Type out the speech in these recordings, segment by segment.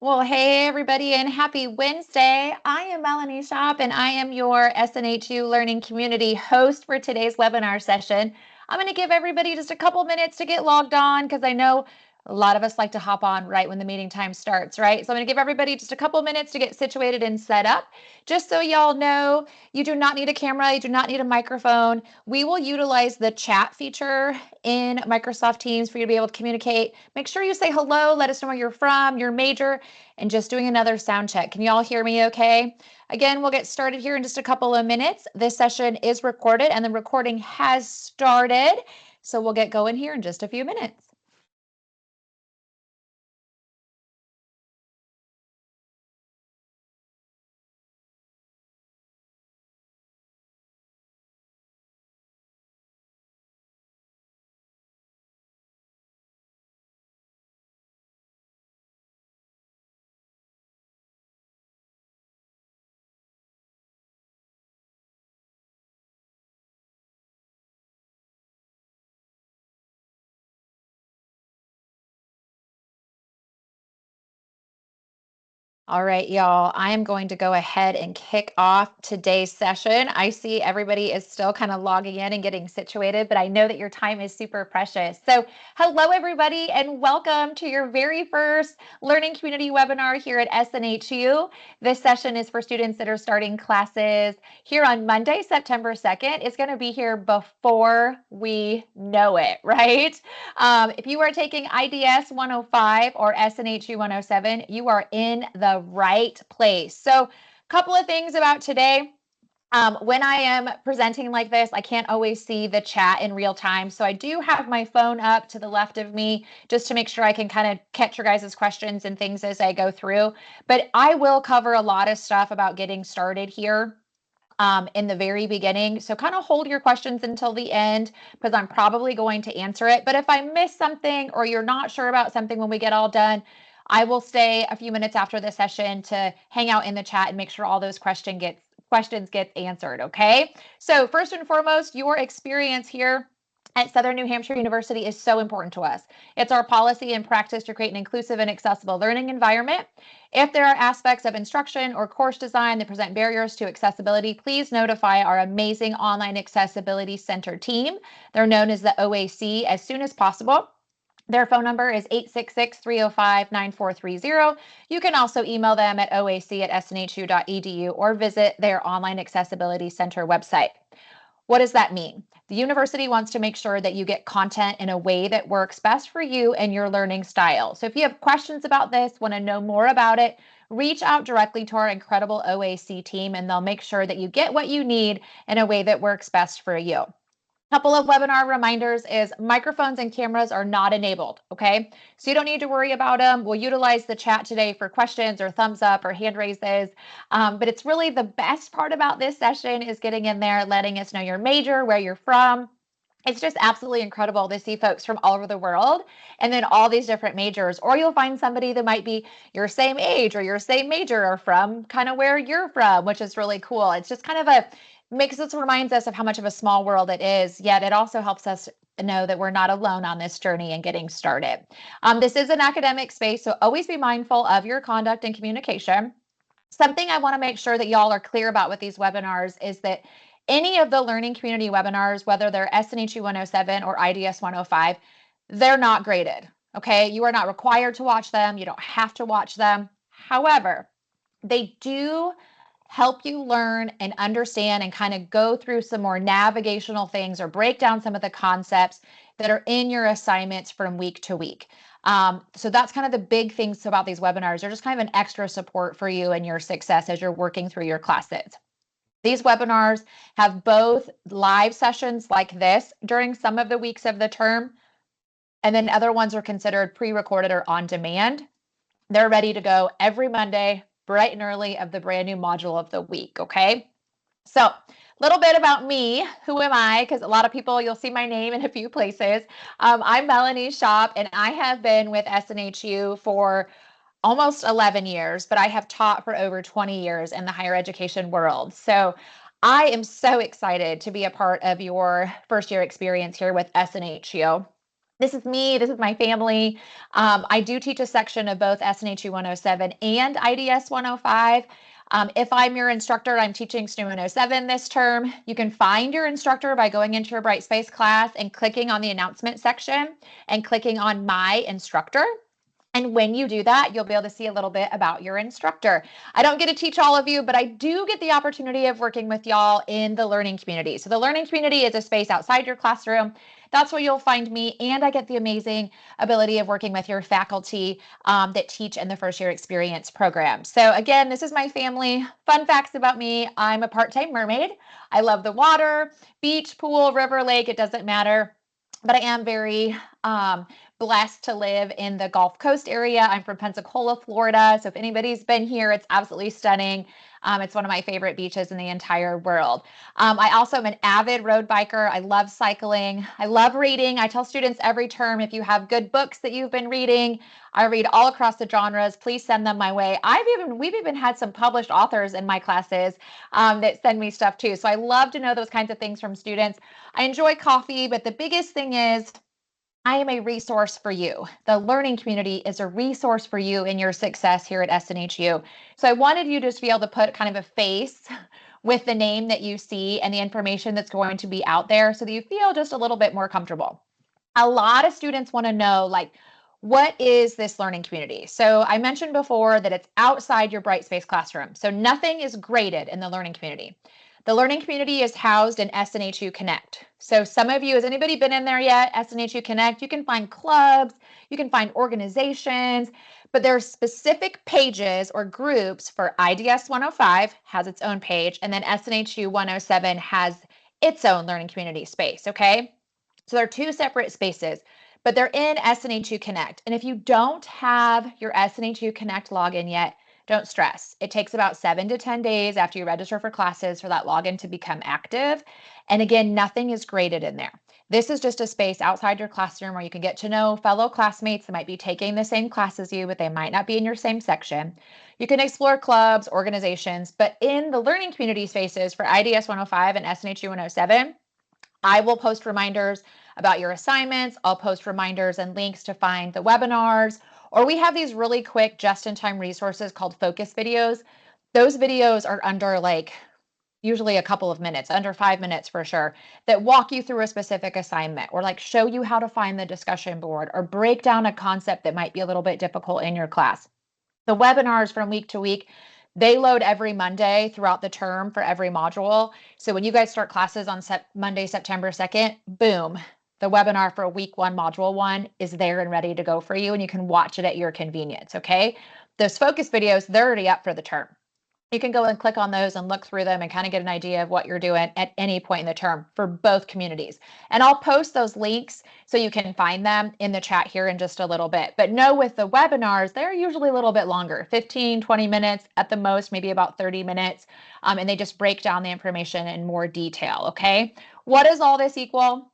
Well, hey everybody, and happy Wednesday. I am Melanie Shop, and I am your SNHU Learning Community host for today's webinar session. I'm going to give everybody just a couple minutes to get logged on because I know a lot of us like to hop on right when the meeting time starts, right? So I'm going to give everybody just a couple minutes to get situated and set up. Just so y'all know, you do not need a camera, you do not need a microphone. We will utilize the chat feature in Microsoft Teams for you to be able to communicate. Make sure you say hello, let us know where you're from, your major, and just doing another sound check. Can you all hear me okay? Again, we'll get started here in just a couple of minutes. This session is recorded and the recording has started. So we'll get going here in just a few minutes. All right, y'all, I am going to go ahead and kick off today's session. I see everybody is still kind of logging in and getting situated, but I know that your time is super precious. So hello, everybody, and welcome to your very first Learning Community webinar here at SNHU. This session is for students that are starting classes here on Monday, September 2nd. It's going to be here before we know it, right? If you are taking IDS 105 or SNHU 107, you are in the right place. So a couple of things about today. When I am presenting like this, I can't always see the chat in real time. So I do have my phone up to the left of me just to make sure I can kind of catch your guys' questions and things as I go through. But I will cover a lot of stuff about getting started here in the very beginning. So kind of hold your questions until the end because I'm probably going to answer it. But if I miss something or you're not sure about something when we get all done, I will stay a few minutes after the session to hang out in the chat and make sure all those questions get answered. Okay. So first and foremost, your experience here at Southern New Hampshire University is so important to us. It's our policy and practice to create an inclusive and accessible learning environment. If there are aspects of instruction or course design that present barriers to accessibility, please notify our amazing Online Accessibility Center team. They're known as the OAC as soon as possible. Their phone number is 866-305-9430. You can also email them at oac@snhu.edu or visit their Online Accessibility Center website. What does that mean? The university wants to make sure that you get content in a way that works best for you and your learning style. So if you have questions about this, want to know more about it, reach out directly to our incredible OAC team and they'll make sure that you get what you need in a way that works best for you. Couple of webinar reminders is microphones and cameras are not enabled, okay? So you don't need to worry about them. We'll utilize the chat today for questions or thumbs up or hand raises. But it's really the best part about this session is getting in there, letting us know your major, where you're from. It's just absolutely incredible to see folks from all over the world and then all these different majors, or you'll find somebody that might be your same age or your same major or from kind of where you're from, which is really cool. It's just kind of reminds us of how much of a small world it is, yet it also helps us know that we're not alone on this journey and getting started. This is an academic space, so always be mindful of your conduct and communication. Something I want to make sure that y'all are clear about with these webinars is that any of the learning community webinars, whether they're SNHU 107 or IDS 105, they're not graded. Okay, you are not required to watch them. You don't have to watch them. However, they do help you learn and understand and kind of go through some more navigational things or break down some of the concepts that are in your assignments from week to week. So that's kind of the big things about these webinars. They're just kind of an extra support for you and your success as you're working through your classes. These webinars have both live sessions like this during some of the weeks of the term, and then other ones are considered pre-recorded or on demand. They're ready to go every Monday, bright and early of the brand new module of the week, okay? So a little bit about me. Who am I? Because a lot of people, you'll see my name in a few places. I'm Melanie Shop, and I have been with SNHU for almost 11 years, but I have taught for over 20 years in the higher education world. So I am so excited to be a part of your first year experience here with SNHU. This is me. This is my family. I do teach a section of both SNHU 107 and IDS 105. If I'm your instructor, I'm teaching SNU 107 this term. You can find your instructor by going into your Brightspace class and clicking on the announcement section and clicking on My Instructor. And when you do that, you'll be able to see a little bit about your instructor. I don't get to teach all of you, but I do get the opportunity of working with y'all in the learning community. So the learning community is a space outside your classroom. That's where you'll find me. And I get the amazing ability of working with your faculty that teach in the first year experience program. So again, this is my family. Fun facts about me. I'm a part-time mermaid. I love the water, beach, pool, river, lake, it doesn't matter. But I am very blessed to live in the Gulf Coast area. I'm from Pensacola, Florida. So if anybody's been here, it's absolutely stunning. It's one of my favorite beaches in the entire world. I also am an avid road biker. I love cycling. I love reading. I tell students every term, if you have good books that you've been reading, I read all across the genres. Please send them my way. We've even had some published authors in my classes that send me stuff too. So I love to know those kinds of things from students. I enjoy coffee, but the biggest thing is I am a resource for you. The learning community is a resource for you in your success here at SNHU. So I wanted you to just be able to put kind of a face with the name that you see and the information that's going to be out there so that you feel just a little bit more comfortable. A lot of students want to know, like, what is this learning community? So I mentioned before that it's outside your Brightspace classroom. So nothing is graded in the learning community. The learning community is housed in SNHU Connect. So some of you, has anybody been in there yet? SNHU Connect, you can find clubs, you can find organizations, but there are specific pages or groups for IDS 105 has its own page, and then SNHU 107 has its own learning community space, okay? So they're two separate spaces, but they're in SNHU Connect. And if you don't have your SNHU Connect login yet, don't stress. It takes about 7 to 10 days after you register for classes for that login to become active. And again, nothing is graded in there. This is just a space outside your classroom where you can get to know fellow classmates that might be taking the same class as you, but they might not be in your same section. You can explore clubs, organizations, but in the learning community spaces for IDS 105 and SNHU 107, I will post reminders about your assignments. I'll post reminders and links to find the webinars, or we have these really quick just-in-time resources called focus videos. Those videos are under like usually a couple of minutes, under 5 minutes for sure, that walk you through a specific assignment or like show you how to find the discussion board or break down a concept that might be a little bit difficult in your class. The webinars from week to week, they load every Monday throughout the term for every module. So when you guys start classes on Monday, September 2nd, boom, the webinar for week 1, module 1 is there and ready to go for you, and you can watch it at your convenience, okay? Those focus videos, they're already up for the term. You can go and click on those and look through them and kind of get an idea of what you're doing at any point in the term for both communities. And I'll post those links so you can find them in the chat here in just a little bit. But know with the webinars, they're usually a little bit longer, 15, 20 minutes at the most, maybe about 30 minutes. And they just break down the information in more detail, okay? What does all this equal?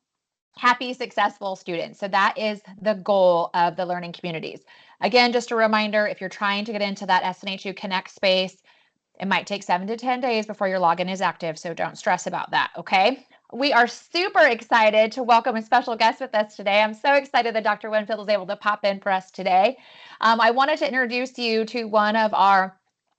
Happy, successful students. So that is the goal of the learning communities. Again, just a reminder, if you're trying to get into that SNHU Connect space, it might take 7 to 10 days before your login is active, so don't stress about that, okay? We are super excited to welcome a special guest with us today. I'm so excited that Dr. Winfield was able to pop in for us today. I wanted to introduce you to one of our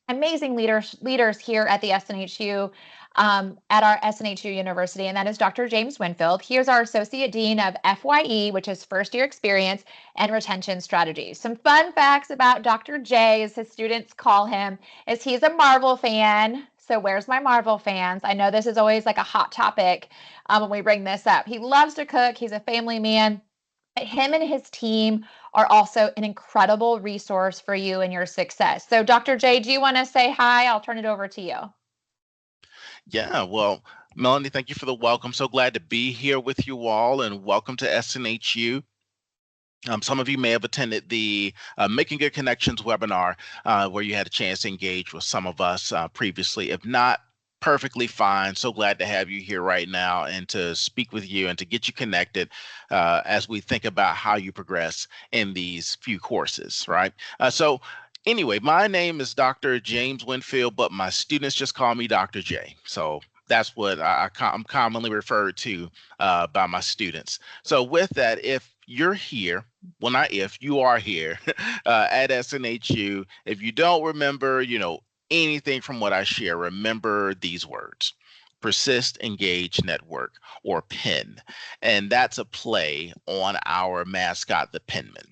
amazing leaders here at the SNHU, at our SNHU University, and that is Dr. James Winfield. He is our Associate Dean of FYE, which is First Year Experience and Retention Strategies. Some fun facts about Dr. J, as his students call him, is he's a Marvel fan. So where's my Marvel fans? I know this is always like a hot topic when we bring this up. He loves to cook. He's a family man. Him and his team are also an incredible resource for you and your success. So Dr. J, do you want to say hi? I'll turn it over to you. Yeah, well, Melanie, thank you for the welcome. So glad to be here with you all, and welcome to SNHU. Some of you may have attended the Making Good Connections webinar, where you had a chance to engage with some of us previously. If not, perfectly fine. So glad to have you here right now and to speak with you and to get you connected as we think about how you progress in these few courses, right? Anyway, my name is Dr. James Winfield, but my students just call me Dr. J. So that's what I'm commonly referred to by my students. So with that, if you're here, well, not if, you are here at SNHU, if you don't remember, anything from what I share, remember these words: persist, engage, network, or PEN. And that's a play on our mascot, the penman.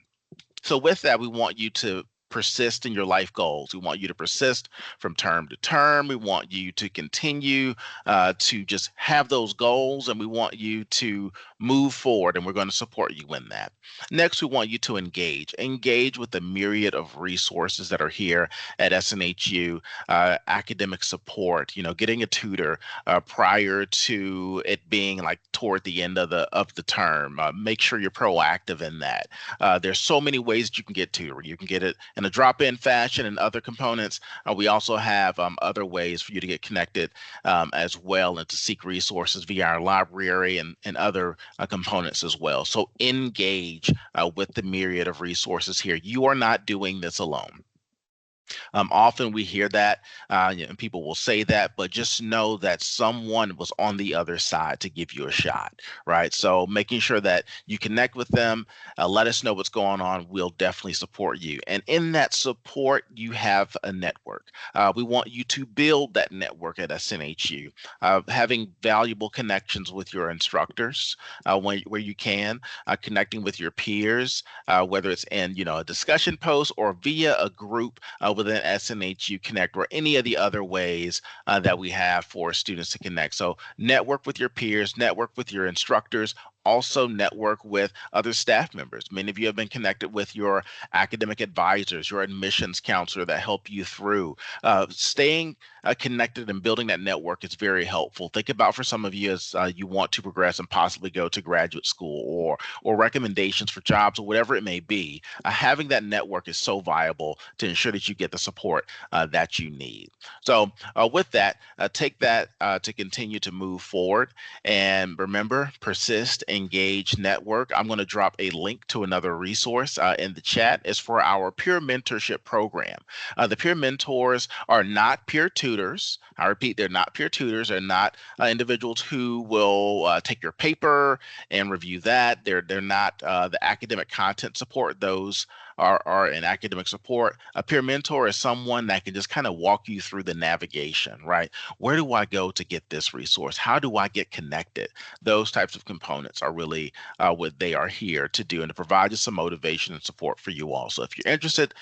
So with that, we want you to persist in your life goals. We want you to persist from term to term. We want you to continue to just have those goals, and we want you to move forward, and we're going to support you in that. Next, we want you to engage with the myriad of resources that are here at SNHU. Academic support, getting a tutor prior to it being like toward the end of the term. Make sure you're proactive in that. There's so many ways that you can get tutoring. You can get it in a drop-in fashion and other components. We also have other ways for you to get connected as well, and to seek resources via our library and other components as well. So engage with the myriad of resources here. You are not doing this alone. Often we hear that, and people will say that, but just know that someone was on the other side to give you a shot, right? So making sure that you connect with them, let us know what's going on. We'll definitely support you. And in that support, you have a network. We want you to build that network at SNHU, having valuable connections with your instructors where you can, connecting with your peers, whether it's in a discussion post or via a group within SNHU Connect, or any of the other ways that we have for students to connect. So network with your peers, network with your instructors, also network with other staff members. Many of you have been connected with your academic advisors, your admissions counselor that help you through. Staying connected and building that network is very helpful. Think about, for some of you, as you want to progress and possibly go to graduate school, or recommendations for jobs, or whatever it may be, having that network is so viable to ensure that you get the support that you need. So with that, take that to continue to move forward. And remember, persist, engage, network. I'm going to drop a link to another resource in the chat. It's for our peer mentorship program. The peer mentors are not peer tutors. I repeat, they're not peer tutors. They're not individuals who will take your paper and review that. They're not the academic content support. Those are in academic support. A peer mentor is someone that can just kind of walk you through the navigation, right? Where do I go to get this resource? How do I get connected? Those types of components are really what they are here to do, and to provide you some motivation and support for you all. So if you're interested,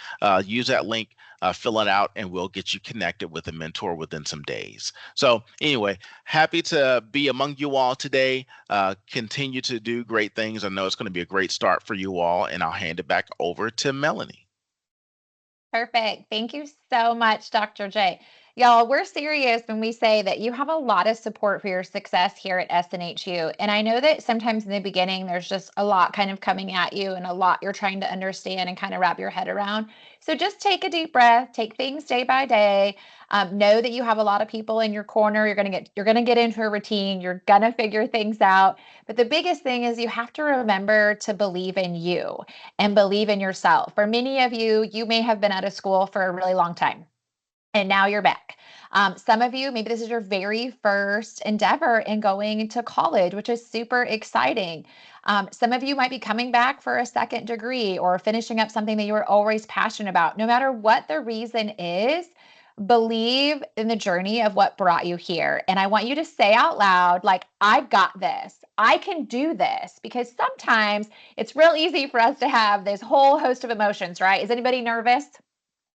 use that link, fill it out, and we'll get you connected with a mentor within some days. So anyway, happy to be among you all today. Continue to do great things. I know it's going to be a great start for you all, and I'll hand it back over to Melanie. Perfect. Thank you so much, Dr. J. Y'all, we're serious when we say that you have a lot of support for your success here at SNHU. And I know that sometimes in the beginning, there's just a lot kind of coming at you, and a lot you're trying to understand and kind of wrap your head around. So just take a deep breath, take things day by day. Know that you have a lot of people in your corner. You're gonna get into a routine. You're gonna figure things out. But the biggest thing is you have to remember to believe in you and believe in yourself. For many of you, you may have been out of school for a really long time, and now you're back. Some of you, maybe this is your very first endeavor in going to college, which is super exciting. Some of you might be coming back for a second degree, or finishing up something that you were always passionate about. No matter what the reason is, believe in the journey of what brought you here. And I want you to say out loud, like, I've got this. I can do this. Because sometimes it's real easy for us to have this whole host of emotions, right? Is anybody nervous,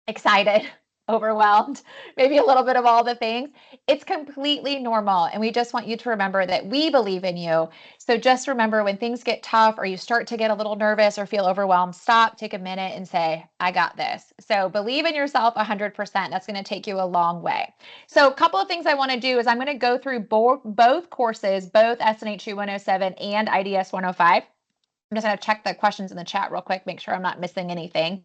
excited, overwhelmed, maybe a little bit of all the things? It's completely normal. And we just want you to remember that we believe in you. So just remember, when things get tough, or you start to get a little nervous or feel overwhelmed, stop, take a minute and say, I got this. So believe in yourself 100%. That's going to take you a long way. So a couple of things I want to do is I'm going to go through both courses, both SNHU 107 and IDS 105. I'm just going to check the questions in the chat real quick, make sure I'm not missing anything.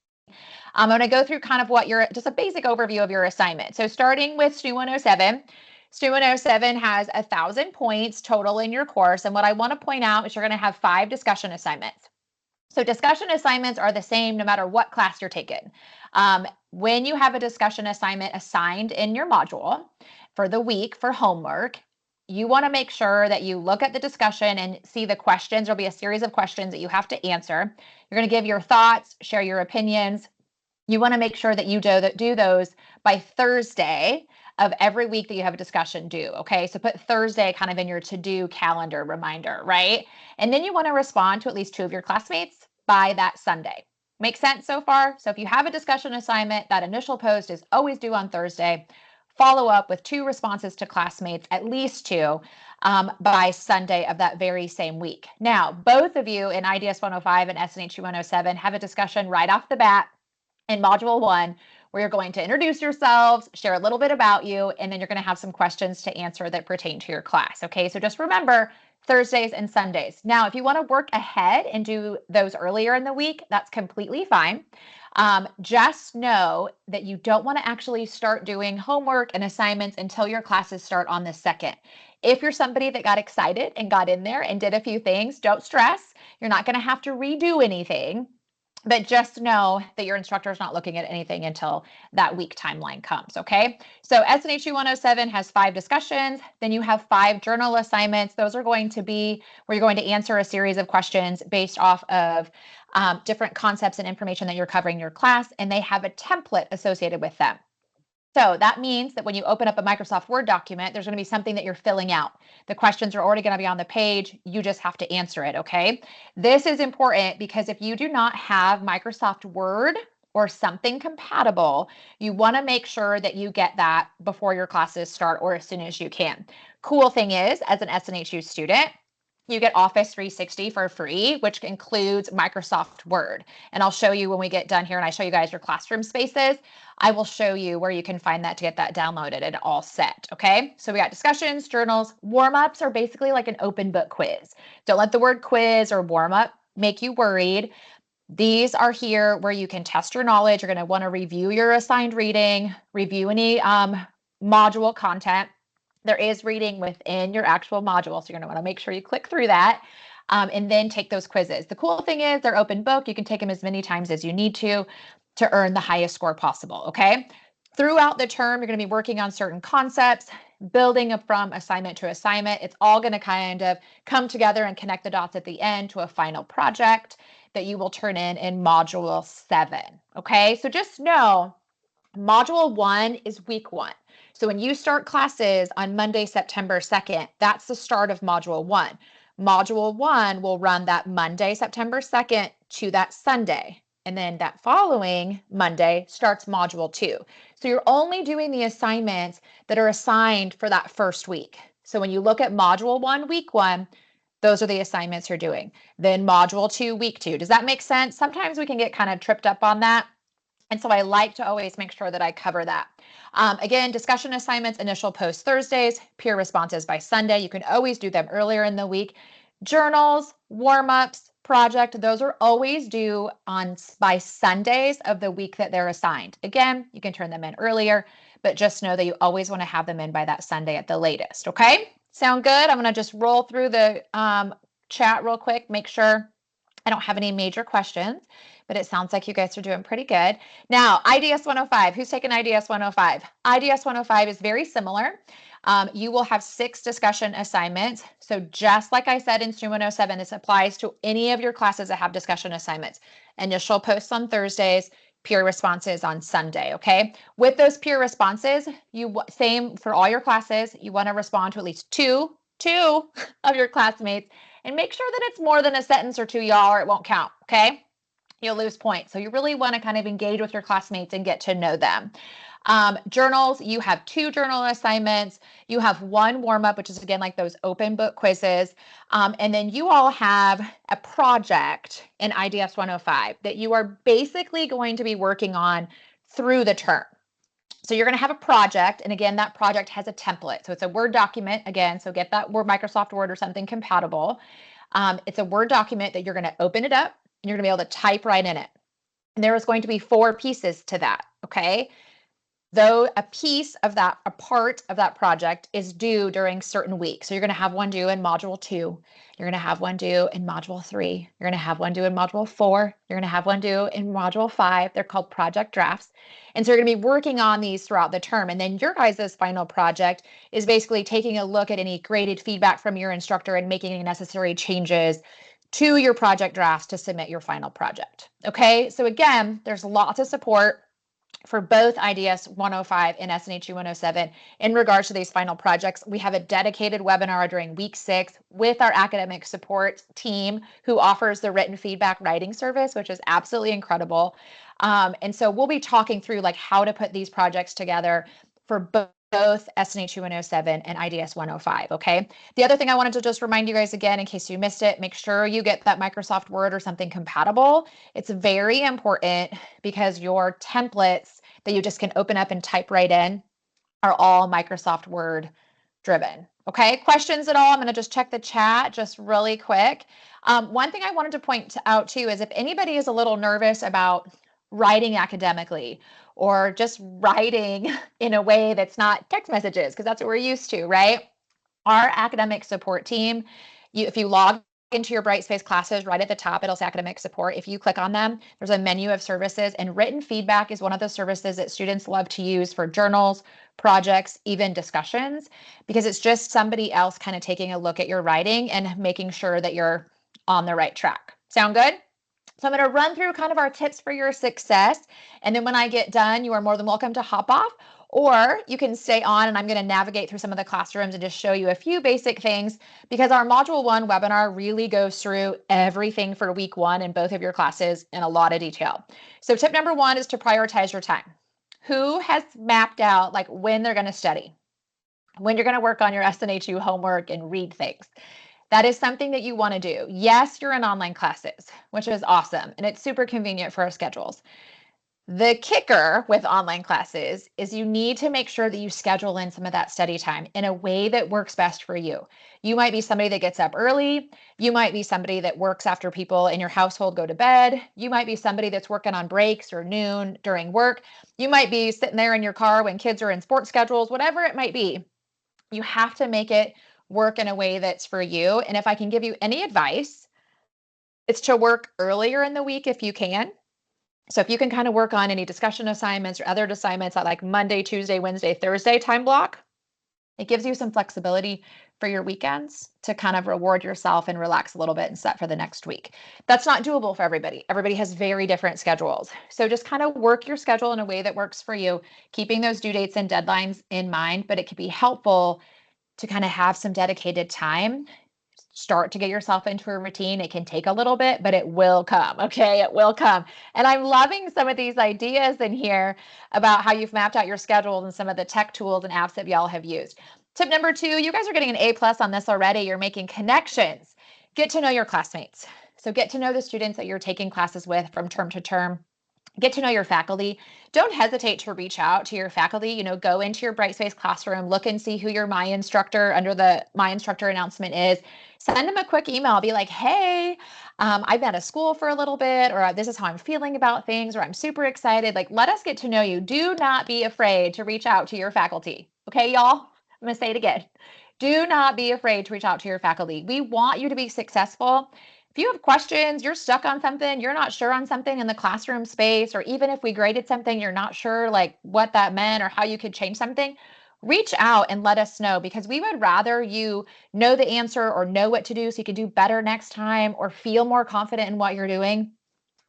I'm going to go through kind of just a basic overview of your assignment. So starting with SNHU 107, SNHU 107 has 1,000 points total in your course. And what I want to point out is you're going to have 5 discussion assignments. So discussion assignments are the same no matter what class you're taking. When you have a discussion assignment assigned in your module for the week for homework, you want to make sure that you look at the discussion and see the questions. There'll be a series of questions that you have to answer. You're going to give your thoughts, share your opinions. You want to make sure that you do those by Thursday of every week that you have a discussion due. Okay, so put Thursday kind of in your to-do calendar reminder, right? And then you want to respond to at least 2 of your classmates by that Sunday. Make sense so far? So if you have a discussion assignment, that initial post is always due on Thursday. Follow up with 2 responses to classmates, at least 2, by Sunday of that very same week. Now, both of you in IDS 105 and SNHU 107 have a discussion right off the bat in Module 1 where you're going to introduce yourselves, share a little bit about you, and then you're going to have some questions to answer that pertain to your class. Okay, so just remember Thursdays and Sundays. Now, if you want to work ahead and do those earlier in the week, that's completely fine. Just know that you don't want to actually start doing homework and assignments until your classes start on the 2nd. If you're somebody that got excited and got in there and did a few things, don't stress. You're not going to have to redo anything. But just know that your instructor is not looking at anything until that week timeline comes, okay? So SNHU 107 has 5 discussions. Then you have 5 journal assignments. Those are going to be where you're going to answer a series of questions based off of different concepts and information that you're covering in your class, and they have a template associated with them. So that means that when you open up a Microsoft Word document, there's going to be something that you're filling out. The questions are already going to be on the page. You just have to answer it, okay? This is important because if you do not have Microsoft Word or something compatible, you want to make sure that you get that before your classes start or as soon as you can. Cool thing is, as an SNHU student, you get Office 360 for free, which includes Microsoft Word. And I'll show you when we get done here and I show you guys your classroom spaces. I will show you where you can find that to get that downloaded and all set, okay? So we got discussions, journals, warm-ups are basically like an open book quiz. Don't let the word quiz or warm-up make you worried. These are here where you can test your knowledge. You're going to want to review your assigned reading, review any module content. There is reading within your actual module, so you're going to want to make sure you click through that and then take those quizzes. The cool thing is they're open book. You can take them as many times as you need to earn the highest score possible, okay? Throughout the term, you're going to be working on certain concepts, building from assignment to assignment. It's all going to kind of come together and connect the dots at the end to a final project that you will turn in Module 7, okay? So just know Module 1 is week 1. So when you start classes on Monday, September 2nd, that's the start of Module 1. Module 1 will run that Monday, September 2nd to that Sunday. And then that following Monday starts Module 2. So you're only doing the assignments that are assigned for that first week. So when you look at Module 1, week 1, those are the assignments you're doing. Then Module 2, week 2. Does that make sense? Sometimes we can get kind of tripped up on that. And so I like to always make sure that I cover that. Again, discussion assignments, initial post Thursdays, peer responses by Sunday. You can always do them earlier in the week. Journals, warm-ups, project, those are always due by Sundays of the week that they're assigned. Again, you can turn them in earlier, but just know that you always want to have them in by that Sunday at the latest, okay? Sound good? I'm going to just roll through the chat real quick, make sure I don't have any major questions, but it sounds like you guys are doing pretty good. Now, IDS 105, who's taken IDS 105? IDS 105 is very similar. You will have 6 discussion assignments. So just like I said in SNHU 107, this applies to any of your classes that have discussion assignments. Initial posts on Thursdays, peer responses on Sunday, okay? With those peer responses, same for all your classes, you want to respond to at least two of your classmates and make sure that it's more than a sentence or 2, y'all, or it won't count, okay? You'll lose points. So you really want to kind of engage with your classmates and get to know them. Journals, you have 2 journal assignments. You have 1 warm-up, which is again like those open book quizzes. And then you all have a project in IDS 105 that you are basically going to be working on through the term. So you're going to have a project, and again, that project has a template. So it's a Word document, again, so get that Microsoft Word or something compatible. It's a Word document that you're going to open it up, and you're going to be able to type right in it. And there is going to be 4 pieces to that, okay? though a piece of that, a part of that project is due during certain weeks. So you're going to have one due in module 2. You're going to have one due in module 3. You're going to have one due in module 4. You're going to have one due in module 5. They're called project drafts. And so you're going to be working on these throughout the term. And then your guys' final project is basically taking a look at any graded feedback from your instructor and making any necessary changes to your project drafts to submit your final project. Okay, so again, there's lots of support for both IDS 105 and SNHU 107 in regards to these final projects. We have a dedicated webinar during week 6 with our academic support team who offers the written feedback writing service, which is absolutely incredible. And so we'll be talking through like how to put these projects together for both SNHU 107 and IDS 105, okay? The other thing I wanted to just remind you guys again, in case you missed it, make sure you get that Microsoft Word or something compatible. It's very important because your templates that you just can open up and type right in are all Microsoft Word driven. Okay, questions at all? I'm going to just check the chat just really quick. One thing I wanted to point out too is if anybody is a little nervous about writing academically or just writing in a way that's not text messages, because that's what we're used to, right? Our academic support team, if you log into your Brightspace classes, right at the top, it'll say academic support. If you click on them, there's a menu of services, and written feedback is one of the services that students love to use for journals, projects, even discussions, because it's just somebody else kind of taking a look at your writing and making sure that you're on the right track. Sound good? So I'm going to run through kind of our tips for your success. And then when I get done, you are more than welcome to hop off, or you can stay on and I'm going to navigate through some of the classrooms and just show you a few basic things, because our Module 1 webinar really goes through everything for week 1 in both of your classes in a lot of detail. So tip number 1 is to prioritize your time. Who has mapped out like when they're going to study, when you're going to work on your SNHU homework and read things? That is something that you want to do. Yes, you're in online classes, which is awesome, and it's super convenient for our schedules. The kicker with online classes is you need to make sure that you schedule in some of that study time in a way that works best for you. You might be somebody that gets up early. You might be somebody that works after people in your household go to bed. You might be somebody that's working on breaks or noon during work. You might be sitting there in your car when kids are in sports schedules, whatever it might be. You have to make it work in a way that's for you. And if I can give you any advice, it's to work earlier in the week if you can. So if you can kind of work on any discussion assignments or other assignments at like Monday, Tuesday, Wednesday, Thursday time block, it gives you some flexibility for your weekends to kind of reward yourself and relax a little bit and set for the next week. That's not doable for everybody. Everybody has very different schedules. So just kind of work your schedule in a way that works for you, keeping those due dates and deadlines in mind, but it can be helpful to kind of have some dedicated time. Start to get yourself into a routine. It can take a little bit, but it will come. Okay, it will come. And I'm loving some of these ideas in here about how you've mapped out your schedules and some of the tech tools and apps that y'all have used. Tip number 2, you guys are getting an A+ on this already. You're making connections. Get to know your classmates. So get to know the students that you're taking classes with from term to term. Get to know your faculty. Don't hesitate to reach out to your faculty. Go into your Brightspace classroom, look and see who your My Instructor under the My Instructor announcement is. Send them a quick email. Be like, hey, I've been at a school for a little bit, or this is how I'm feeling about things, or I'm super excited. Like, let us get to know you. Do not be afraid to reach out to your faculty. Okay, y'all? I'm going to say it again. Do not be afraid to reach out to your faculty. We want you to be successful. If you have questions, you're stuck on something, you're not sure on something in the classroom space, or even if we graded something, you're not sure like what that meant or how you could change something, reach out and let us know, because we would rather you know the answer or know what to do so you can do better next time or feel more confident in what you're doing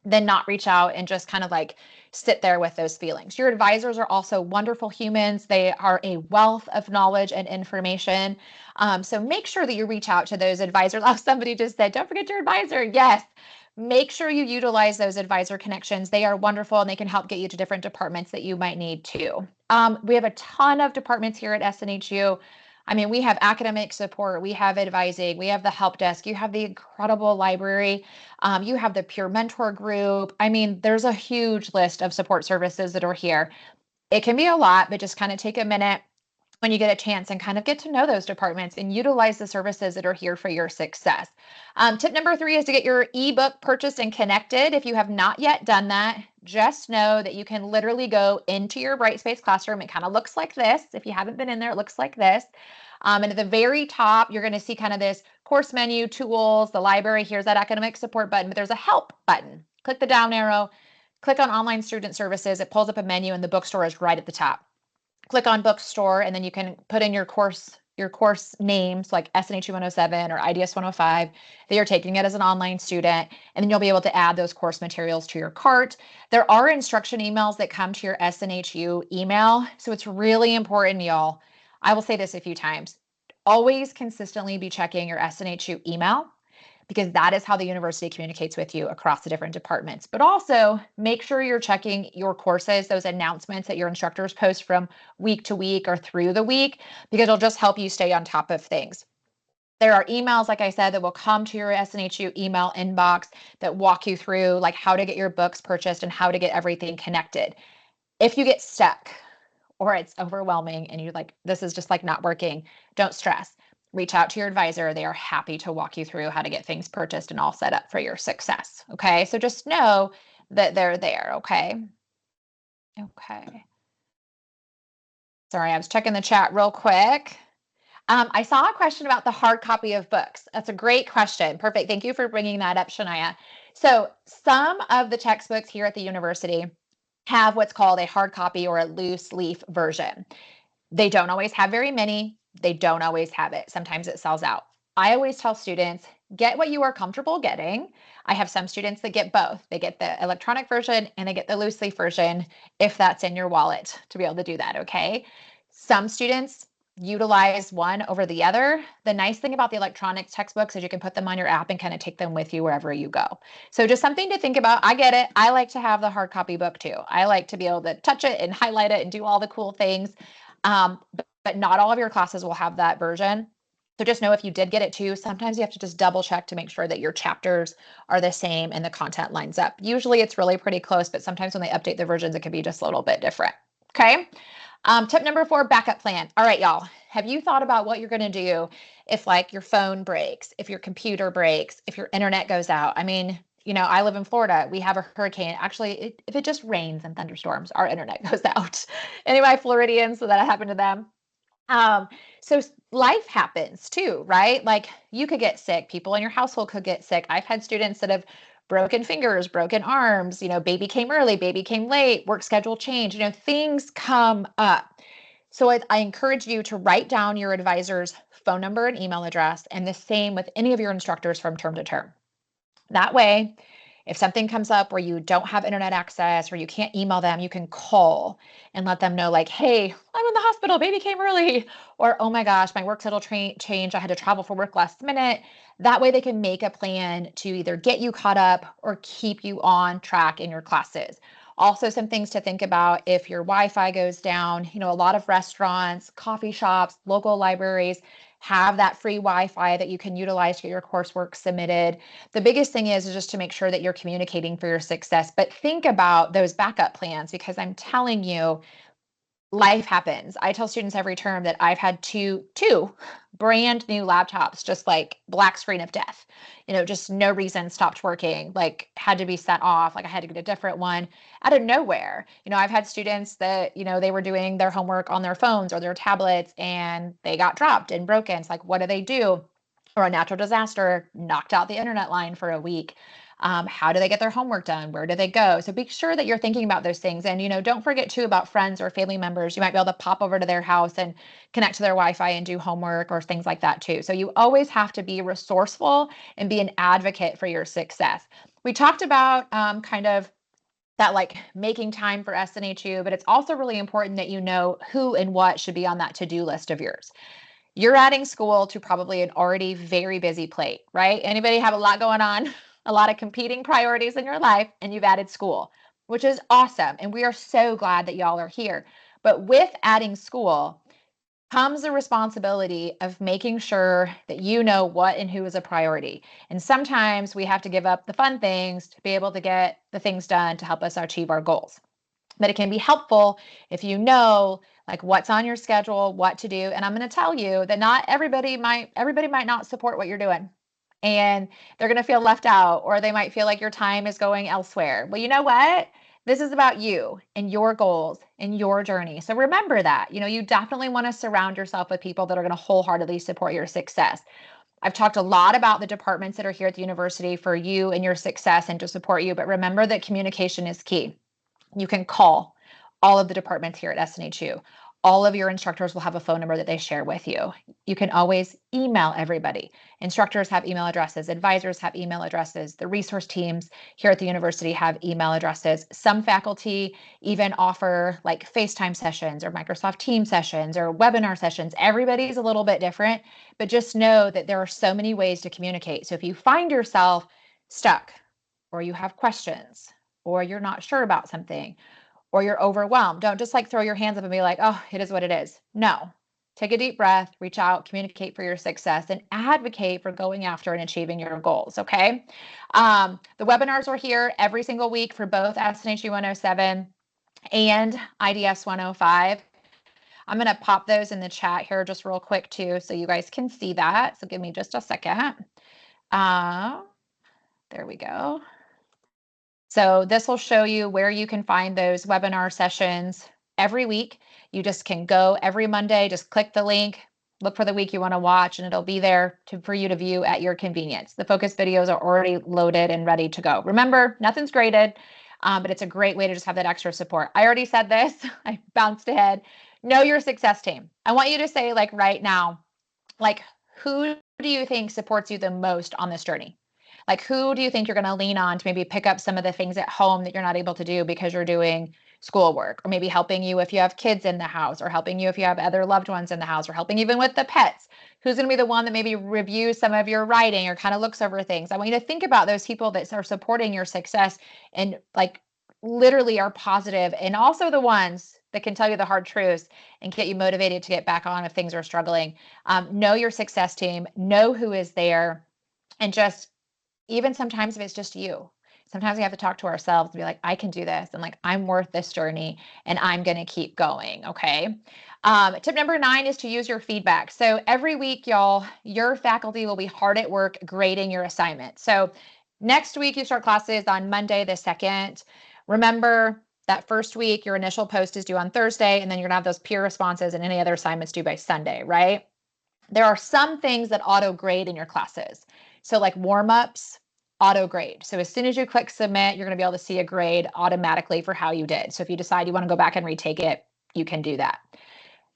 than not reach out and just kind of like sit there with those feelings. Your advisors are also wonderful humans. They are a wealth of knowledge and information. So make sure that you reach out to those advisors. Oh, somebody just said, don't forget your advisor. Yes. Make sure you utilize those advisor connections. They are wonderful and they can help get you to different departments that you might need to. We have a ton of departments here at SNHU. I mean, we have academic support, we have advising, we have the help desk, you have the incredible library, you have the peer mentor group. I mean, there's a huge list of support services that are here. It can be a lot, but just kind of take a minute, when you get a chance and kind of get to know those departments and utilize the services that are here for your success. Tip number 3 is to get your ebook purchased and connected. If you have not yet done that, just know that you can literally go into your Brightspace classroom. It kind of looks like this. If you haven't been in there, it looks like this. And at the very top, you're going to see kind of this course menu, tools, the library. Here's that academic support button, but there's a help button. Click the down arrow, click on online student services. It pulls up a menu and the bookstore is right at the top. Click on bookstore, and then you can put in your course names like SNHU 107 or IDS 105 that you're taking it as an online student, and then you'll be able to add those course materials to your cart. There are instruction emails that come to your SNHU email, so it's really important, y'all. I will say this a few times. Always consistently be checking your SNHU email, because that is how the university communicates with you across the different departments. But also make sure you're checking your courses, those announcements that your instructors post from week to week or through the week, because it'll just help you stay on top of things. There are emails, like I said, that will come to your SNHU email inbox that walk you through like how to get your books purchased and how to get everything connected. If you get stuck or it's overwhelming and you're like, this is just like not working, don't stress. Reach out to your advisor. They are happy to walk you through how to get things purchased and all set up for your success. Okay. So just know that they're there. Okay. Okay. Sorry, I was checking the chat real quick. I saw a question about the hard copy of books. That's a great question. Perfect. Thank you for bringing that up, Shania. So some of the textbooks here at the university have what's called a hard copy or a loose leaf version. They don't always have very many. They don't always have it. Sometimes it sells out. I always tell students, get what you are comfortable getting. I have some students that get both. They get the electronic version and they get the loose leaf version if that's in your wallet to be able to do that, okay? Some students utilize one over the other. The nice thing about the electronic textbooks is you can put them on your app and kind of take them with you wherever you go. So just something to think about. I get it. I like to have the hard copy book too. I like to be able to touch it and highlight it and do all the cool things. But not all of your classes will have that version. So just know if you did get it too, sometimes you have to just double check to make sure that your chapters are the same and the content lines up. Usually it's really pretty close, but sometimes when they update the versions, it can be just a little bit different. Okay. Tip number 4, backup plan. All right, y'all. Have you thought about what you're going to do if like your phone breaks, if your computer breaks, if your internet goes out? I mean, you know, I live in Florida. We have a hurricane. Actually, if it just rains and thunderstorms, our internet goes out. Anyway, Floridians, so that happened to them. So life happens too, right? Like you could get sick. People in your household could get sick. I've had students that have broken fingers, broken arms, you know, baby came early, baby came late, work schedule change, you know, things come up. So I encourage you to write down your advisor's phone number and email address, and the same with any of your instructors from term to term. That way, if something comes up where you don't have internet access or you can't email them, you can call and let them know, like, hey, I'm in the hospital, baby came early, or oh my gosh, my work schedule changed, I had to travel for work last minute. That way they can make a plan to either get you caught up or keep you on track in your classes. Also, some things to think about if your Wi-Fi goes down. You know, a lot of restaurants, coffee shops, local libraries have that free Wi-Fi that you can utilize to get your coursework submitted. The biggest thing is just to make sure that you're communicating for your success, but think about those backup plans, because I'm telling you, life happens. I tell students every term that I've had two brand new laptops, just like black screen of death, you know, just no reason, stopped working, like had to be sent off, like I had to get a different one out of nowhere. You know, I've had students that, you know, they were doing their homework on their phones or their tablets and they got dropped and broken. It's like, what do they do? Or a natural disaster knocked out the internet line for a week. How do they get their homework done? Where do they go? So be sure that you're thinking about those things. And, you know, don't forget too about friends or family members. You might be able to pop over to their house and connect to their Wi-Fi and do homework or things like that too. So you always have to be resourceful and be an advocate for your success. We talked about kind of that, like making time for SNHU, but it's also really important that you know who and what should be on that to-do list of yours. You're adding school to probably an already very busy plate, right? Anybody have a lot going on, a lot of competing priorities in your life, and you've added school, which is awesome. And we are so glad that y'all are here. But with adding school comes the responsibility of making sure that you know what and who is a priority. And sometimes we have to give up the fun things to be able to get the things done to help us achieve our goals. But it can be helpful if you know, like what's on your schedule, what to do. And I'm going to tell you that not everybody might not support what you're doing. And they're going to feel left out, or they might feel like your time is going elsewhere. Well, you know what? This is about you and your goals and your journey. So remember that, you definitely want to surround yourself with people that are going to wholeheartedly support your success. I've talked a lot about the departments that are here at the university for you and your success and to support you, but remember that communication is key. You can call all of the departments here at SNHU. All of your instructors will have a phone number that they share with you. You can always email everybody. Instructors have email addresses, advisors have email addresses, the resource teams here at the university have email addresses. Some faculty even offer like FaceTime sessions or Microsoft Teams sessions or webinar sessions. Everybody's a little bit different, but just know that there are so many ways to communicate. So if you find yourself stuck or you have questions or you're not sure about something, or you're overwhelmed, don't just like throw your hands up and be like, oh, it is what it is. No, take a deep breath, reach out, communicate for your success, and advocate for going after and achieving your goals. Okay. The webinars are here every single week for both SNHU 107 and IDS 105. I'm going to pop those in the chat here just real quick too, so you guys can see that. So give me just a second. There we go. So this will show you where you can find those webinar sessions every week. You just can go every Monday, just click the link, look for the week you want to watch, and it'll be there for you to view at your convenience. The focus videos are already loaded and ready to go. Remember, nothing's graded, but it's a great way to just have that extra support. I already said this, I bounced ahead. Know your success team. I want you to say like right now, like who do you think supports you the most on this journey? Like, who do you think you're going to lean on to maybe pick up some of the things at home that you're not able to do because you're doing schoolwork, or maybe helping you if you have kids in the house, or helping you if you have other loved ones in the house, or helping even with the pets? Who's going to be the one that maybe reviews some of your writing or kind of looks over things? I want you to think about those people that are supporting your success and like literally are positive, and also the ones that can tell you the hard truths and get you motivated to get back on if things are struggling. Know your success team, know who is there, and just even sometimes if it's just you, sometimes we have to talk to ourselves and be like, I can do this, and like, I'm worth this journey, and I'm going to keep going. Okay. Tip number 9 is to use your feedback. So every week, y'all, your faculty will be hard at work grading your assignment. So next week, you start classes on Monday the 2nd. Remember that first week, your initial post is due on Thursday, and then you're going to have those peer responses and any other assignments due by Sunday, right? There are some things that auto grade in your classes. So like warm-ups, auto grade. So as soon as you click submit, you're going to be able to see a grade automatically for how you did. So if you decide you want to go back and retake it, you can do that.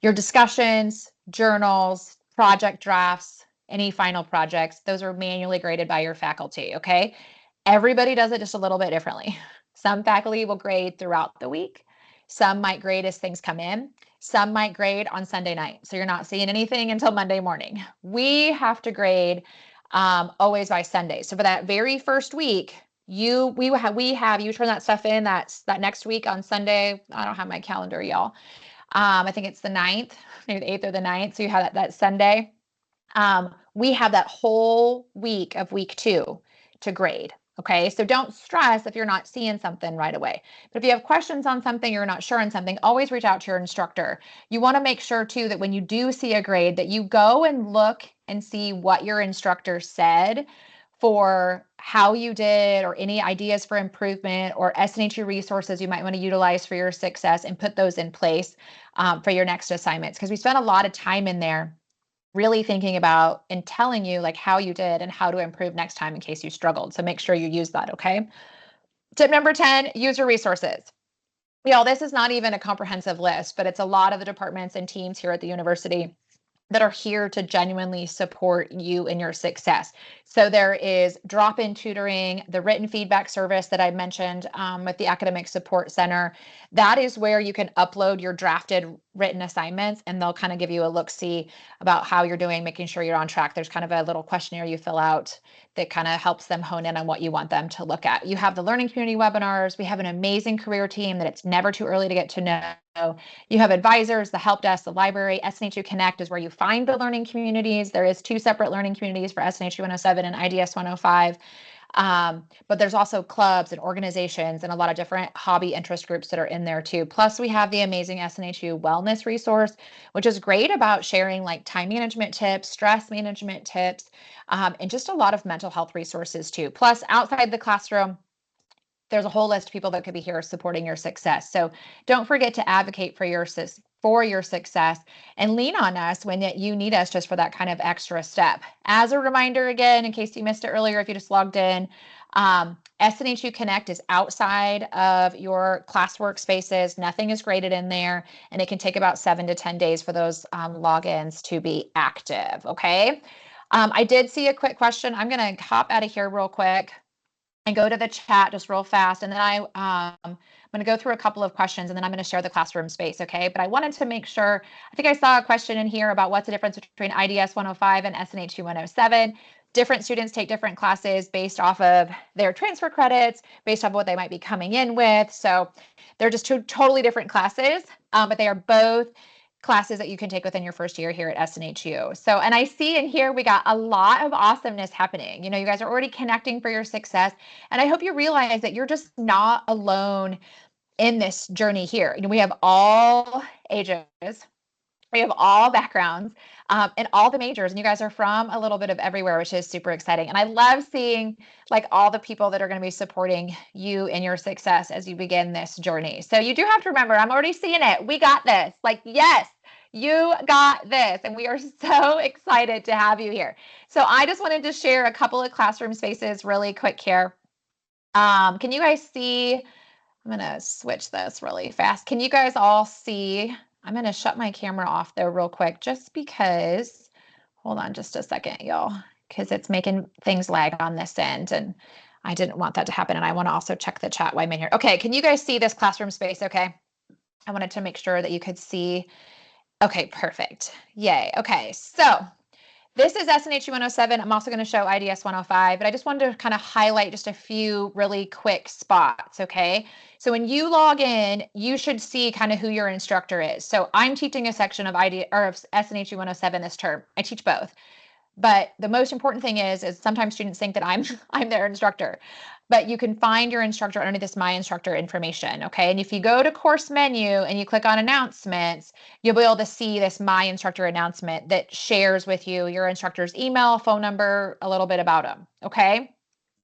Your discussions, journals, project drafts, any final projects, those are manually graded by your faculty. Okay. Everybody does it just a little bit differently. Some faculty will grade throughout the week. Some might grade as things come in. Some might grade on Sunday night. So you're not seeing anything until Monday morning. We have to grade always by Sunday. So for that very first week, we have you turn that stuff in that next week on Sunday. I don't have my calendar, y'all. I think it's the 9th, maybe the 8th or the 9th. So you have that Sunday. We have that whole week of week 2 to grade. Okay, so don't stress if you're not seeing something right away. But if you have questions on something, you're not sure on something, always reach out to your instructor. You want to make sure too that when you do see a grade that you go and look and see what your instructor said for how you did, or any ideas for improvement, or SNHU resources you might want to utilize for your success, and put those in place for your next assignments. Because we spent a lot of time in there really thinking about and telling you like how you did and how to improve next time in case you struggled. So make sure you use that. Okay. Tip number 10, user resources. Y'all, this is not even a comprehensive list, but it's a lot of the departments and teams here at the university that are here to genuinely support you in your success. So there is drop-in tutoring, the written feedback service that I mentioned with the Academic Support Center. That is where you can upload your drafted written assignments, and they'll kind of give you a look-see about how you're doing, making sure you're on track. There's kind of a little questionnaire you fill out that kind of helps them hone in on what you want them to look at. You have the learning community webinars. We have an amazing career team that it's never too early to get to know. You have advisors, the help desk, the library. SNHU Connect is where you find the learning communities. There is 2 separate learning communities for SNHU 107 and IDS 105. But there's also clubs and organizations and a lot of different hobby interest groups that are in there too. Plus, we have the amazing SNHU wellness resource, which is great about sharing like time management tips, stress management tips, and just a lot of mental health resources too. Plus, outside the classroom, there's a whole list of people that could be here supporting your success. So don't forget to advocate for your success and lean on us when you need us just for that kind of extra step. As a reminder, again, in case you missed it earlier, if you just logged in, SNHU Connect is outside of your classwork spaces. Nothing is graded in there, and it can take about 7 to 10 days for those logins to be active. Okay. I did see a quick question. I'm going to hop out of here real quick and go to the chat just real fast. And then I'm going to go through a couple of questions, and then I'm going to share the classroom space, okay? But I wanted to make sure, I think I saw a question in here about what's the difference between IDS 105 and SNHU 107. Different students take different classes based off of their transfer credits, based off what they might be coming in with. So they're just two totally different classes, but they are both classes that you can take within your first year here at SNHU. So, and I see in here we got a lot of awesomeness happening. You know, you guys are already connecting for your success. And I hope you realize that you're just not alone in this journey here. You know, we have all ages, we have all backgrounds, and all the majors, and you guys are from a little bit of everywhere, which is super exciting. And I love seeing like all the people that are going to be supporting you in your success as you begin this journey. So you do have to remember, I'm already seeing it. We got this. Like, yes, you got this. And we are so excited to have you here. So I just wanted to share a couple of classroom spaces really quick here. Can you guys see? I'm going to switch this really fast. Can you guys all see? I'm going to shut my camera off there real quick just because, hold on just a second, y'all, because it's making things lag on this end, and I didn't want that to happen. And I want to also check the chat while I'm in here. Okay, can you guys see this classroom space okay? I wanted to make sure that you could see. Okay, perfect. Yay. Okay, so this is SNHU 107. I'm also going to show IDS 105, but I just wanted to kind of highlight just a few really quick spots, okay? So when you log in, you should see kind of who your instructor is. So I'm teaching a section of SNHU 107 this term. I teach both. But the most important thing is sometimes students think that I'm their instructor, but you can find your instructor underneath this My Instructor information, okay? And if you go to course menu and you click on announcements, you'll be able to see this My Instructor announcement that shares with you your instructor's email, phone number, a little bit about them, okay?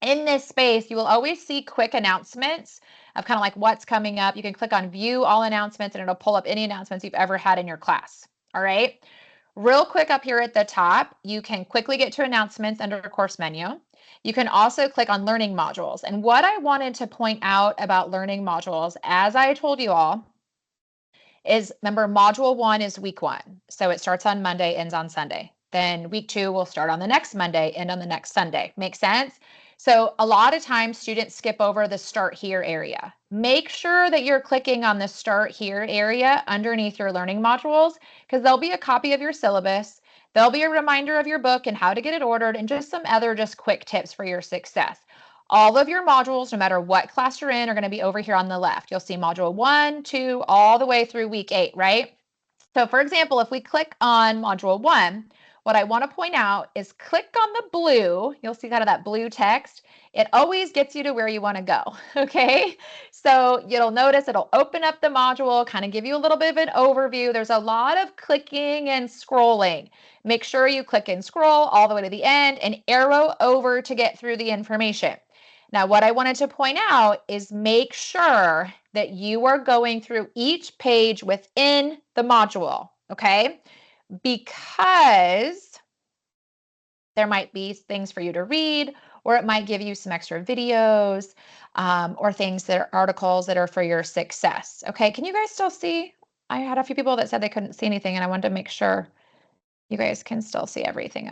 In this space, you will always see quick announcements of kind of like what's coming up. You can click on view all announcements and it'll pull up any announcements you've ever had in your class, all right? Real quick up here at the top, you can quickly get to announcements under course menu. You can also click on learning modules. And what I wanted to point out about learning modules, as I told you all, is remember module 1 is week 1. So it starts on Monday, ends on Sunday. Then week 2 will start on the next Monday, end on the next Sunday. Make sense? So a lot of times students skip over the start here area. Make sure that you're clicking on the start here area underneath your learning modules, because there'll be a copy of your syllabus. There'll be a reminder of your book and how to get it ordered, and just some other just quick tips for your success. All of your modules, no matter what class you're in, are going to be over here on the left. You'll see module 1, 2, all the way through week 8, right? So for example, if we click on module 1, what I want to point out is click on the blue. You'll see kind of that blue text. It always gets you to where you want to go, okay? So you'll notice it'll open up the module, kind of give you a little bit of an overview. There's a lot of clicking and scrolling. Make sure you click and scroll all the way to the end and arrow over to get through the information. Now, what I wanted to point out is make sure that you are going through each page within the module, okay? Because there might be things for you to read, or it might give you some extra videos, or things that are articles that are for your success. Okay, can you guys still see? I had a few people that said they couldn't see anything, and I wanted to make sure you guys can still see everything.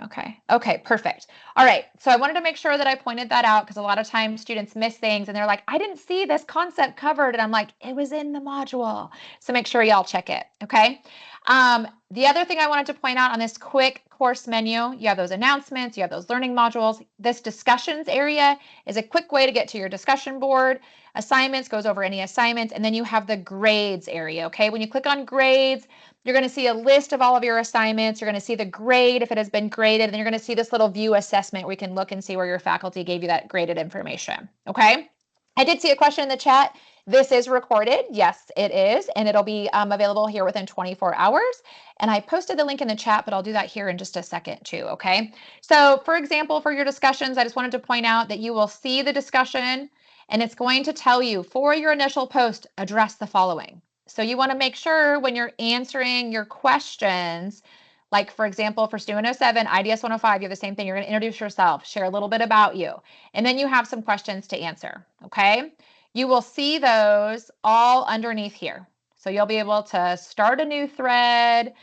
Okay, perfect. All right, so I wanted to make sure that I pointed that out, because a lot of times students miss things and they're like, I didn't see this concept covered. And I'm like, it was in the module. So make sure y'all check it, okay? The other thing I wanted to point out on this quick course menu, you have those announcements, you have those learning modules. This discussions area is a quick way to get to your discussion board. Assignments goes over any assignments, and then you have the grades area, okay? When you click on grades, you're going to see a list of all of your assignments. You're going to see the grade if it has been graded, and then you're going to see this little view assessment where you can look and see where your faculty gave you that graded information, okay? I did see a question in the chat. This is recorded. Yes, it is, and it'll be available here within 24 hours. And I posted the link in the chat, but I'll do that here in just a second too, okay? So for example, for your discussions, I just wanted to point out that you will see the discussion, and it's going to tell you for your initial post, address the following. So you want to make sure when you're answering your questions, like for example, for student 107, IDS 105, you have the same thing. You're going to introduce yourself, share a little bit about you, and then you have some questions to answer, okay? You will see those all underneath here. So you'll be able to start a new thread.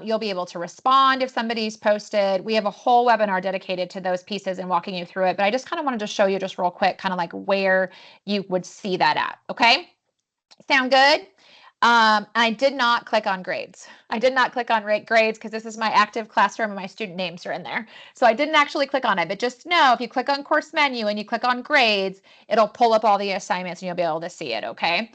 You'll be able to respond if somebody's posted. We have a whole webinar dedicated to those pieces and walking you through it. But I just kind of wanted to show you just real quick, kind of like where you would see that at. Okay. Sound good? I did not click on grades. I did not click on grades because this is my active classroom and my student names are in there. So I didn't actually click on it, but just know if you click on course menu and you click on grades, it'll pull up all the assignments and you'll be able to see it, okay?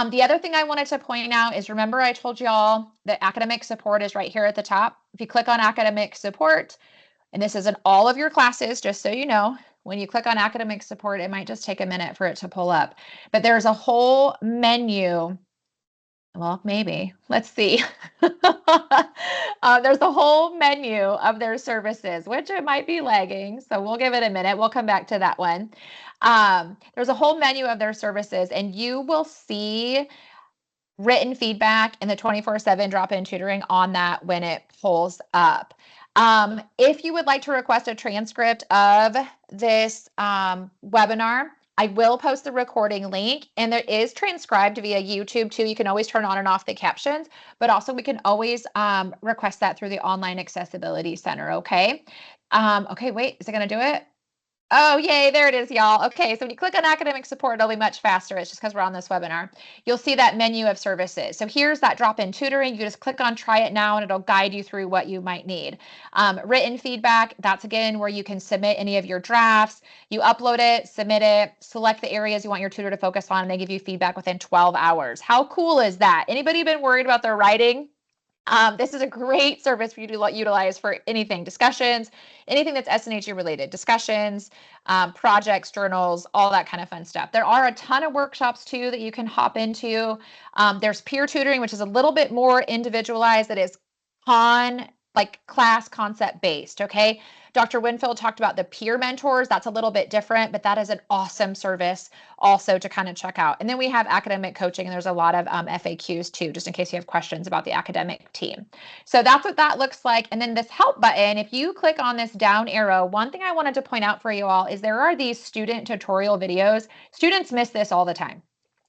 The other thing I wanted to point out is, remember I told you all that academic support is right here at the top. If you click on academic support, and this is in all of your classes, just so you know, when you click on academic support, it might just take a minute for it to pull up, but there's a whole menu. Well, maybe. Let's see. There's a whole menu of their services, which it might be lagging. So we'll give it a minute. We'll come back to that one. There's a whole menu of their services, and you will see written feedback and the 24/7 drop-in tutoring on that when it pulls up. If you would like to request a transcript of this webinar, I will post the recording link, and there is transcribed via YouTube too. You can always turn on and off the captions, but also we can always request that through the Online Accessibility Center, okay? Okay, wait, is it gonna do it? Oh, yay, there it is, y'all. Okay, so when you click on academic support, it'll be much faster. It's just because we're on this webinar. You'll see that menu of services. So here's that drop-in tutoring. You just click on try it now, and it'll guide you through what you might need. Written feedback, that's again where you can submit any of your drafts. You upload it, submit it, select the areas you want your tutor to focus on, and they give you feedback within 12 hours. How cool is that? Anybody been worried about their writing? This is a great service for you to utilize for anything, discussions, anything that's SNHU related, discussions, projects, journals, all that kind of fun stuff. There are a ton of workshops too that you can hop into. There's peer tutoring, which is a little bit more individualized, that is class concept based, okay? Dr. Winfield talked about the peer mentors. That's a little bit different, but that is an awesome service also to kind of check out. And then we have academic coaching, and there's a lot of FAQs too, just in case you have questions about the academic team. So that's what that looks like. And then this help button, if you click on this down arrow, one thing I wanted to point out for you all is there are these student tutorial videos. Students miss this all the time.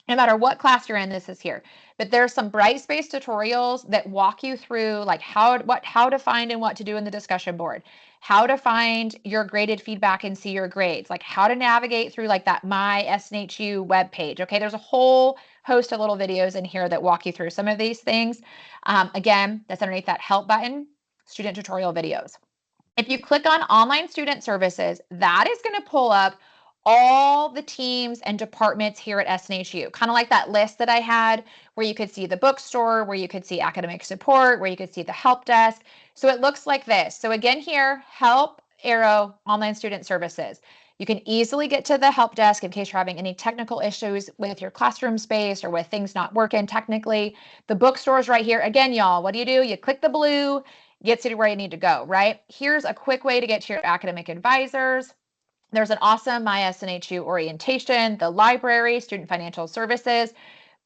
No matter what class you're in, this is here. But there's some Brightspace tutorials that walk you through like how to find and what to do in the discussion board, how to find your graded feedback and see your grades, like how to navigate through like that My SNHU web page. Okay, there's a whole host of little videos in here that walk you through some of these things. Again, that's underneath that help button, student tutorial videos. If you click on online student services, that is going to pull up all the teams and departments here at SNHU, kind of like that list that I had where you could see the bookstore, where you could see academic support, where you could see the help desk. So it looks like this. So again here, help, arrow, online student services. You can easily get to the help desk in case you're having any technical issues with your classroom space or with things not working technically. The bookstore is right here. Again, y'all, what do? You click the blue, gets you to where you need to go, right? Here's a quick way to get to your academic advisors. There's an awesome My SNHU orientation, the library, student financial services.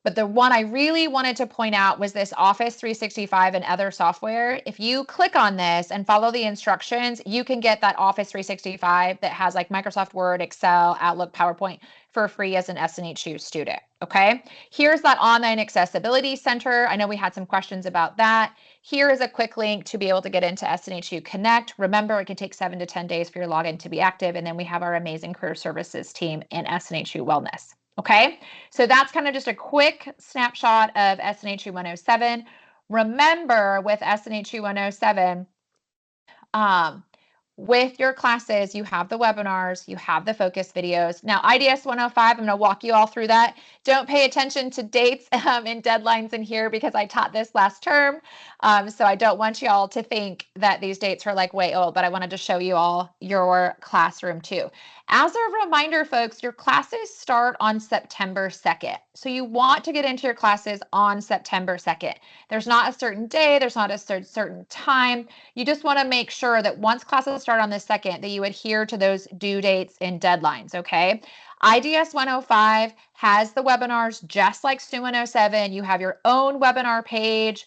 But the one I really wanted to point out was this Office 365 and other software. If you click on this and follow the instructions, you can get that Office 365 that has like Microsoft Word, Excel, Outlook, PowerPoint for free as an SNHU student, okay? Here's that Online Accessibility Center. I know we had some questions about that. Here is a quick link to be able to get into SNHU Connect. Remember, it can take 7 to 10 days for your login to be active. And then we have our amazing career services team in SNHU Wellness. Okay, so that's kind of just a quick snapshot of SNHU 107. remember with SNHU 107, with your classes, you have the webinars, you have the focus videos. Now, IDS 105, I'm going to walk you all through that. Don't pay attention to dates and deadlines in here because I taught this last term. So I don't want y'all to think that these dates are like way old, but I wanted to show you all your classroom too. As a reminder, folks, your classes start on September 2nd. So you want to get into your classes on September 2nd. There's not a certain day, there's not a certain time. You just want to make sure that once classes start on the 2nd, that you adhere to those due dates and deadlines, okay? IDS 105 has the webinars just like SNHU 107. You have your own webinar page.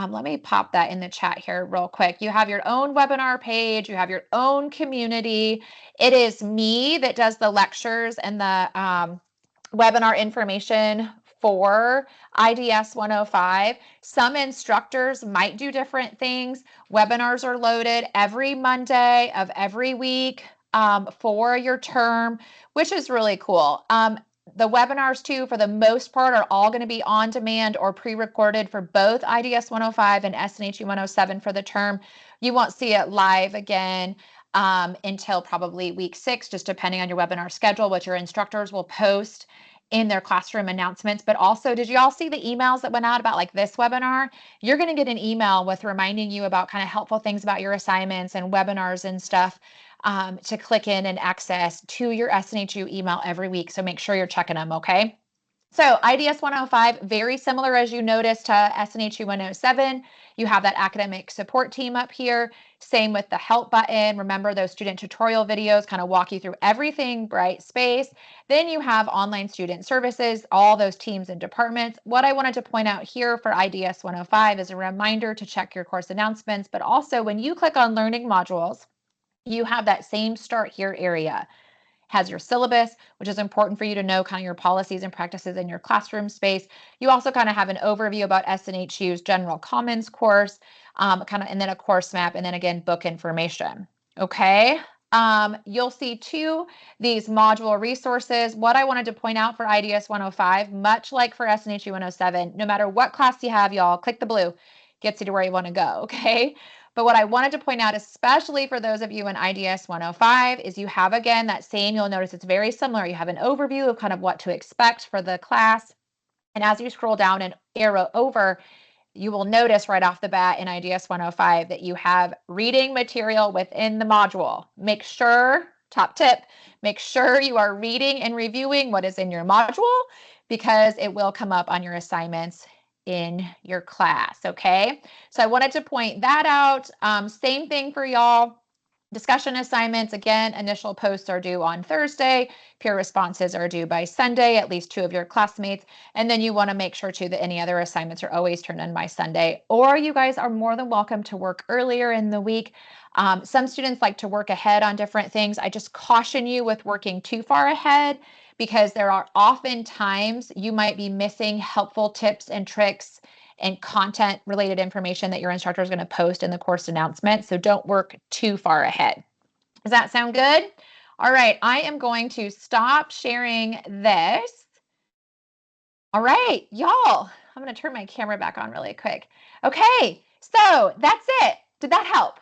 Let me pop that in the chat here real quick. You have your own webinar page. You have your own community. It is me that does the lectures and the webinar information for IDS 105. Some instructors might do different things. Webinars are loaded every Monday of every week for your term, which is really cool. The webinars too, for the most part, are all going to be on demand or pre-recorded for both IDS 105 and SNHU 107 for the term. You won't see it live again until probably week 6, just depending on your webinar schedule, what your instructors will post in their classroom announcements. But also, did you all see the emails that went out about like this webinar? You're going to get an email with reminding you about kind of helpful things about your assignments and webinars and stuff to click in and access to your SNHU email every week. So make sure you're checking them, okay? So IDS 105, very similar as you noticed to SNHU 107. You have that academic support team up here. Same with the help button. Remember those student tutorial videos kind of walk you through everything Brightspace. Then you have online student services, all those teams and departments. What I wanted to point out here for IDS 105 is a reminder to check your course announcements, but also when you click on learning modules, you have that same start here area. Has your syllabus, which is important for you to know kind of your policies and practices in your classroom space. You also kind of have an overview about SNHU's general commons course, and then a course map, and then again, book information. Okay. You'll see too these module resources. What I wanted to point out for IDS 105, much like for SNHU 107, no matter what class you have, y'all, click the blue, gets you to where you want to go. Okay. But what I wanted to point out, especially for those of you in IDS 105, is you have, again, that same, you'll notice it's very similar. You have an overview of kind of what to expect for the class. And as you scroll down and arrow over, you will notice right off the bat in IDS 105 that you have reading material within the module. Make sure, top tip, make sure you are reading and reviewing what is in your module because it will come up on your assignments in your class, okay? So I wanted to point that out. Same thing for y'all. Discussion assignments, again, initial posts are due on Thursday. Peer responses are due by Sunday, at least 2 of your classmates. And then you want to make sure too that any other assignments are always turned in by Sunday. Or you guys are more than welcome to work earlier in the week. Some students like to work ahead on different things. I just caution you with working too far ahead because there are often times you might be missing helpful tips and tricks and content related information that your instructor is going to post in the course announcement. So don't work too far ahead. Does that sound good? All right, I am going to stop sharing this. All right, y'all, I'm going to turn my camera back on really quick. Okay, so that's it. Did that help?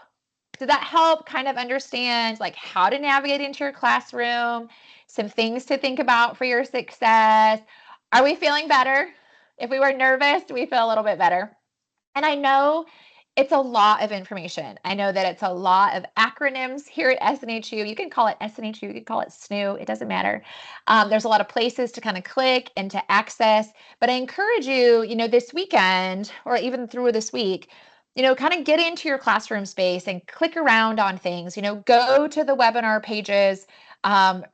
Did that help kind of understand like how to navigate into your classroom, some things to think about for your success? Are we feeling better? If we were nervous, do we feel a little bit better? And I know it's a lot of information. I know that it's a lot of acronyms here at SNHU. You can call it SNHU, you can call it SNHU, it doesn't matter. There's a lot of places to kind of click and to access, but I encourage you, this weekend or even through this week, kind of get into your classroom space and click around on things, go to the webinar pages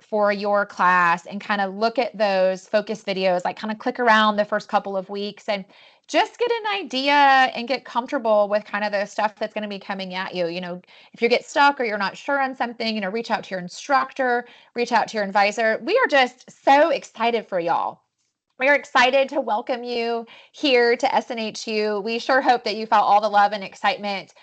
for your class and kind of look at those focus videos, like kind of click around the first couple of weeks and just get an idea and get comfortable with kind of the stuff that's going to be coming at you. If you get stuck or you're not sure on something, reach out to your instructor, reach out to your advisor. We are just so excited for y'all. We are excited to welcome you here to SNHU. We sure hope that you felt all the love and excitement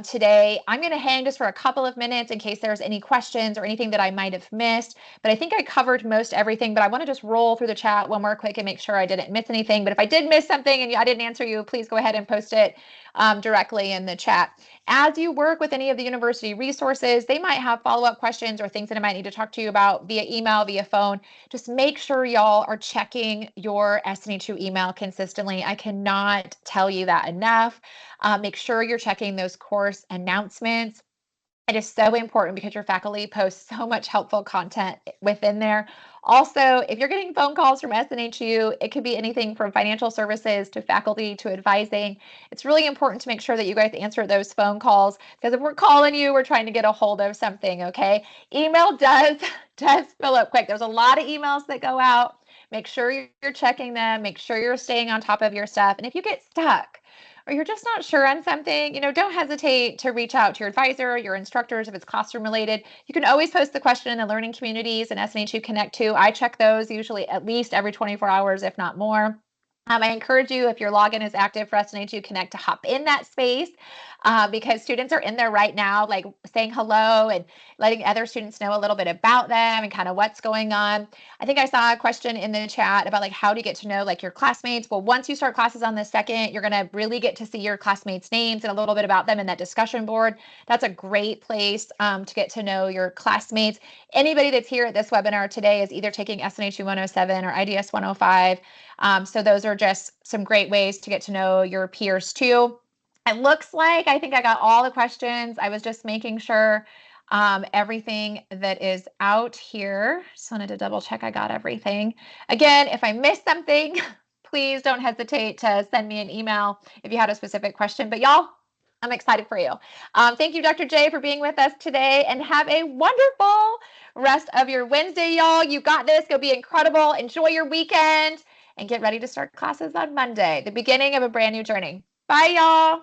Today. I'm going to hang just for a couple of minutes in case there's any questions or anything that I might have missed, but I think I covered most everything, but I want to just roll through the chat one more quick and make sure I didn't miss anything. But if I did miss something and I didn't answer you, please go ahead and post it directly in the chat. As you work with any of the university resources, they might have follow-up questions or things that I might need to talk to you about via email, via phone. Just make sure y'all are checking your SNHU email consistently. I cannot tell you that enough. Make sure you're checking those course announcements. It is so important because your faculty posts so much helpful content within there. Also, if you're getting phone calls from SNHU, it could be anything from financial services to faculty to advising. It's really important to make sure that you guys answer those phone calls, because if we're calling you, we're trying to get a hold of something, okay? Email does fill up quick. There's a lot of emails that go out. Make sure you're checking them. Make sure you're staying on top of your stuff. And if you get stuck, or you're just not sure on something, don't hesitate to reach out to your advisor, your instructors, if it's classroom related. You can always post the question in the learning communities and SNHU Connect too. I check those usually at least every 24 hours, if not more. I encourage you, if your login is active for SNHU Connect, to hop in that space because students are in there right now, like saying hello and letting other students know a little bit about them and kind of what's going on. I think I saw a question in the chat about like how to get to know like your classmates. Well, once you start classes on the 2nd, you're going to really get to see your classmates' names and a little bit about them in that discussion board. That's a great place to get to know your classmates. Anybody that's here at this webinar today is either taking SNHU 107 or IDS 105. So those are just some great ways to get to know your peers too. It looks like I think I got all the questions. I was just making sure everything that is out here. Just wanted to double check I got everything. Again, if I missed something, please don't hesitate to send me an email if you had a specific question. But y'all, I'm excited for you. Thank you, Dr. J, for being with us today, and have a wonderful rest of your Wednesday, y'all. You got this. Go be incredible. Enjoy your weekend and get ready to start classes on Monday, the beginning of a brand new journey. Bye, y'all.